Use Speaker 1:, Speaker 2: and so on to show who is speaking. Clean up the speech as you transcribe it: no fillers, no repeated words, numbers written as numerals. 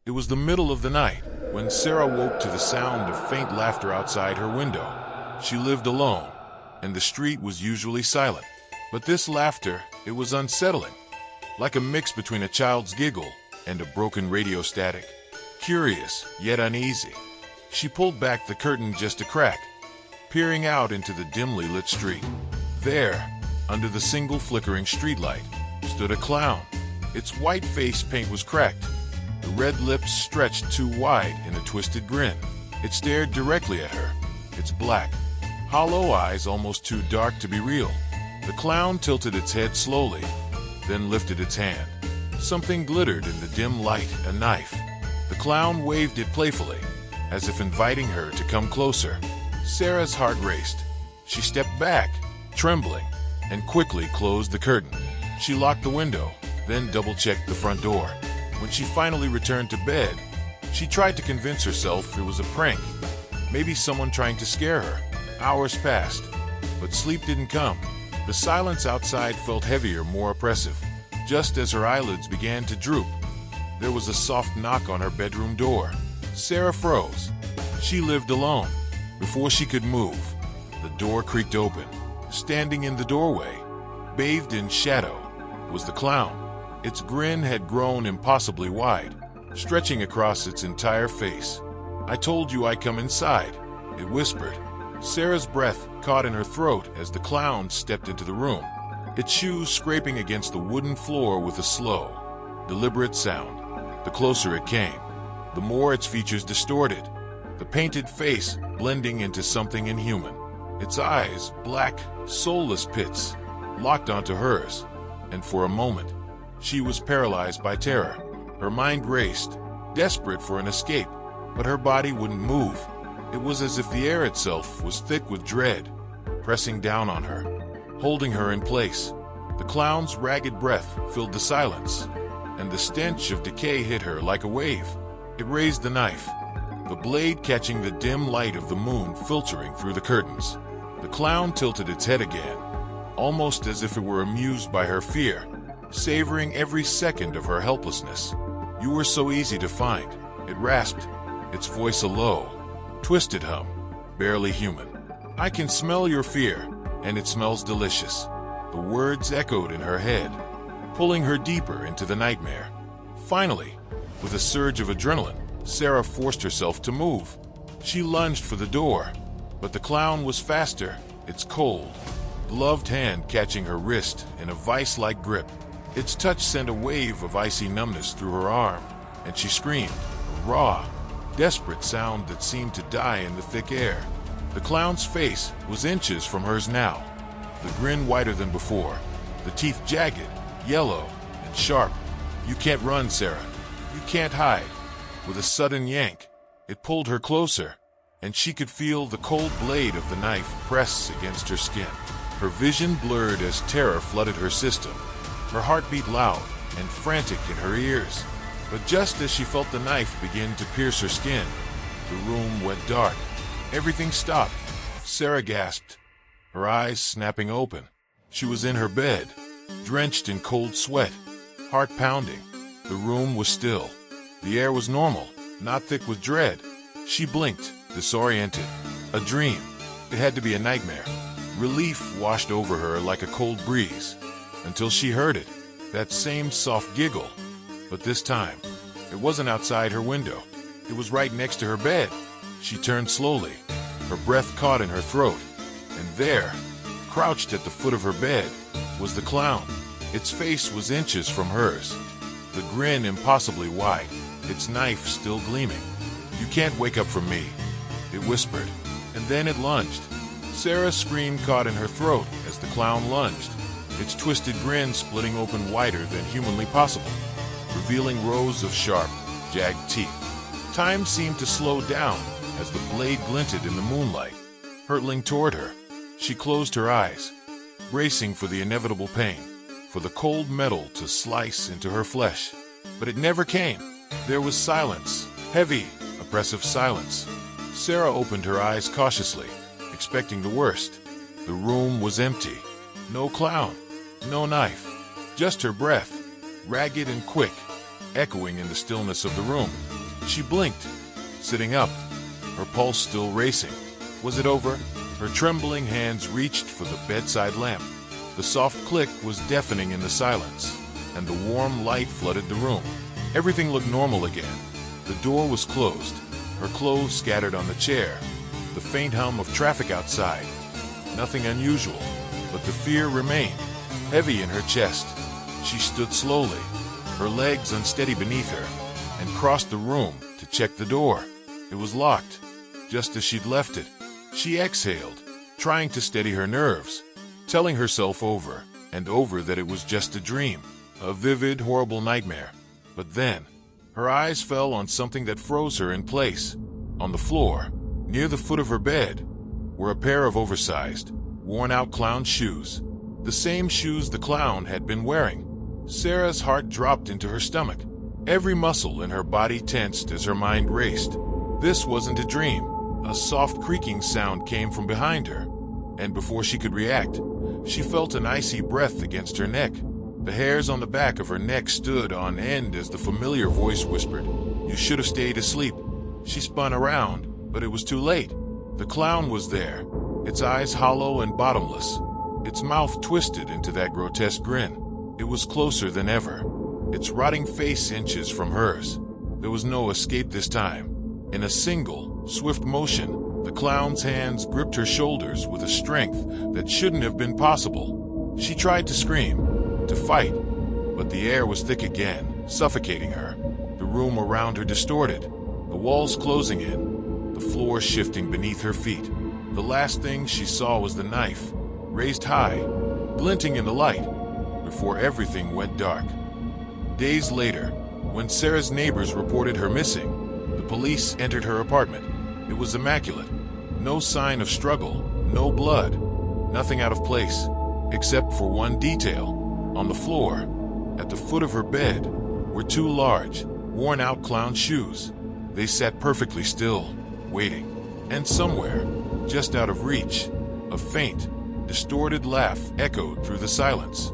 Speaker 1: It was the middle of the night when Sara woke to the sound of faint laughter outside her window. She lived alone, and the street was usually silent. But this laughter, it was unsettling, like a mix between a child's giggle and a broken radio static. Curious, yet uneasy, she pulled back the curtain just a crack, peering out into the dimly lit street. There, under the single flickering streetlight, stood a clown. Its white face paint was cracked. The red lips stretched too wide in a twisted grin. It stared directly at her, its black, hollow eyes almost too dark to be real. The clown tilted its head slowly, then lifted its hand. Something glittered in the dim light, a knife. The clown waved it playfully, as if inviting her to come closer. Sara's heart raced. She stepped back, trembling, and quickly closed the curtain. She locked the window, then double-checked the front door. When she finally returned to bed, she tried to convince herself it was a prank, maybe someone trying to scare her. Hours passed, but sleep didn't come. The silence outside felt heavier, more oppressive. Just as her eyelids began to droop, there was a soft knock on her bedroom door. Sara froze. She lived alone. Before she could move, the door creaked open. Standing in the doorway, bathed in shadow, was the clown. Its grin had grown impossibly wide, stretching across its entire face. "I told you I'd come inside," it whispered. Sara's breath caught in her throat as the clown stepped into the room, its shoes scraping against the wooden floor with a slow, deliberate sound. The closer it came, the more its features distorted, the painted face blending into something inhuman. Its eyes, black, soulless pits, locked onto hers, and for a moment, she was paralyzed by terror. Her mind raced, desperate for an escape, but her body wouldn't move. It was as if the air itself was thick with dread, pressing down on her, holding her in place. The clown's ragged breath filled the silence, and the stench of decay hit her like a wave. It raised the knife, the blade catching the dim light of the moon filtering through the curtains. The clown tilted its head again, almost as if it were amused by her fear, savoring every second of her helplessness. "You were so easy to find," it rasped, its voice a low, twisted hum, barely human. "I can smell your fear, and it smells delicious." The words echoed in her head, pulling her deeper into the nightmare. Finally, with a surge of adrenaline, Sara forced herself to move. She lunged for the door, but the clown was faster, its cold, gloved hand catching her wrist in a vice-like grip. Its touch sent a wave of icy numbness through her arm, and she screamed, a raw, desperate sound that seemed to die in the thick air. The clown's face was inches from hers now, the grin whiter than before, the teeth jagged, yellow, and sharp. "You can't run, Sara. You can't hide." With a sudden yank, it pulled her closer, and she could feel the cold blade of the knife press against her skin. Her vision blurred as terror flooded her system. Her heart beat loud and frantic in her ears. But just as she felt the knife begin to pierce her skin, the room went dark. Everything stopped. Sara gasped, her eyes snapping open. She was in her bed, drenched in cold sweat, heart pounding. The room was still. The air was normal, not thick with dread. She blinked, disoriented. A dream. It had to be a nightmare. Relief washed over her like a cold breeze, until she heard it, that same soft giggle. But this time, it wasn't outside her window. It was right next to her bed. She turned slowly, her breath caught in her throat, and there, crouched at the foot of her bed, was the clown. Its face was inches from hers, the grin impossibly wide, its knife still gleaming. "You can't wake up from me," it whispered, and then it lunged. Sara's scream caught in her throat as the clown lunged, its twisted grin splitting open wider than humanly possible, revealing rows of sharp, jagged teeth. Time seemed to slow down as the blade glinted in the moonlight, hurtling toward her. She closed her eyes, bracing for the inevitable pain, for the cold metal to slice into her flesh. But it never came. There was silence, heavy, oppressive silence. Sara opened her eyes cautiously, expecting the worst. The room was empty. No clown, no knife, just her breath, ragged and quick, echoing in the stillness of the room. She blinked, sitting up, her pulse still racing. Was it over? Her trembling hands reached for the bedside lamp. The soft click was deafening in the silence, and the warm light flooded the room. Everything looked normal again. The door was closed, her clothes scattered on the chair, the faint hum of traffic outside. Nothing unusual, but the fear remained, heavy in her chest. She stood slowly, her legs unsteady beneath her, and crossed the room to check the door. It was locked, just as she'd left it. She exhaled, trying to steady her nerves, telling herself over and over that it was just a dream, a vivid, horrible nightmare. But then, her eyes fell on something that froze her in place. On the floor, near the foot of her bed, were a pair of oversized, worn-out clown shoes. The same shoes the clown had been wearing. Sarah's heart dropped into her stomach. Every muscle in her body tensed as her mind raced. This wasn't a dream. A soft creaking sound came from behind her, and before she could react, she felt an icy breath against her neck. The hairs on the back of her neck stood on end as the familiar voice whispered, "You should have stayed asleep." She spun around, but it was too late. The clown was there, its eyes hollow and bottomless, its mouth twisted into that grotesque grin. It was closer than ever, its rotting face inches from hers. There was no escape this time. In a single, swift motion, the clown's hands gripped her shoulders with a strength that shouldn't have been possible. She tried to scream, to fight, but the air was thick again, suffocating her. The room around her distorted, the walls closing in, the floor shifting beneath her feet. The last thing she saw was the knife, raised high, glinting in the light, before everything went dark. Days later, when Sarah's neighbors reported her missing, the police entered her apartment. It was immaculate. No sign of struggle, no blood, nothing out of place, except for one detail. On the floor, at the foot of her bed, were two large, worn-out clown shoes. They sat perfectly still, waiting. And somewhere, just out of reach, a faint, distorted laugh echoed through the silence.